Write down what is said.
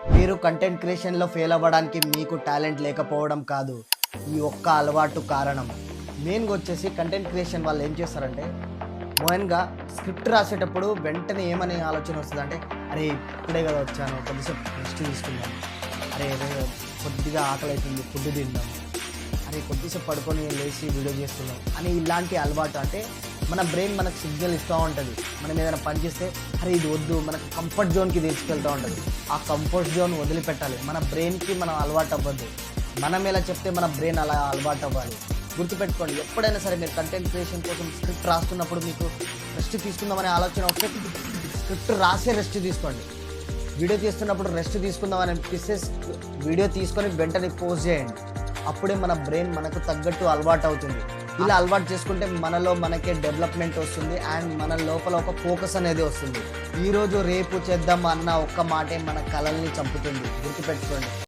మీరు content క్రియేషన్లో fail అవ్వడానికి మీకు టాలెంట్ లేకపోవడం కాదు, ఈ ఒక్క అలవాటు కారణం. మెయిన్గా వచ్చేసి కంటెంట్ క్రియేషన్ వాళ్ళు ఏం చేస్తారంటే, మెయిన్గా స్క్రిప్ట్ రాసేటప్పుడు వెంటనే ఏమనే ఆలోచన వస్తుంది అంటే, అరే ఇప్పుడే కదా వచ్చాను, కొద్దిసేపు రెస్ట్ తీసుకుందాం, అరే కొద్దిగా ఆకలి అవుతుంది ఫుడ్ తిందాం, అరే కొద్దిసేపు పడుకొని లేచి వీడియో చేస్తున్నాం అని ఇలాంటి అలవాటు. అంటే మన బ్రెయిన్ మనకు సిగ్నల్ ఇస్తూ ఉంటుంది. మనం ఏదైనా పని చేస్తే అరే ఇది వద్దు, మనకు కంఫర్ట్ జోన్కి తీసుకెళ్తూ ఉంటుంది. ఆ కంఫర్ట్ జోన్ వదిలిపెట్టాలి. మన బ్రెయిన్కి మనం అలవాటు అవ్వద్దు. మనం ఎలా చెప్తే మన బ్రెయిన్ అలా అలవాటు అవ్వాలి. గుర్తుపెట్టుకోండి, ఎప్పుడైనా సరే మీరు కంటెంట్ క్రియేషన్ కోసం స్క్రిప్ట్ రాస్తున్నప్పుడు మీకు రెస్ట్ తీసుకుందామనే ఆలోచన వస్తే స్క్రిప్ట్ రాసే రెస్ట్ తీసుకోండి. వీడియో తీస్తున్నప్పుడు రెస్ట్ తీసుకుందామని అనిపిస్తే వీడియో తీసుకొని వెంటనే పోస్ట్ చేయండి. అప్పుడే మన బ్రెయిన్ మనకు తగ్గట్టు అలవాటు అవుతుంది. ఇలా అలవాటు చేసుకుంటే మనలో మనకే డెవలప్మెంట్ వస్తుంది అండ్ మన లోపల ఒక ఫోకస్ అనేది వస్తుంది. ఈరోజు రేపు చేద్దాం అన్న ఒక్క మాటే మన కళల్ని చంపుతుంది. గుర్తుపెట్టుకోండి.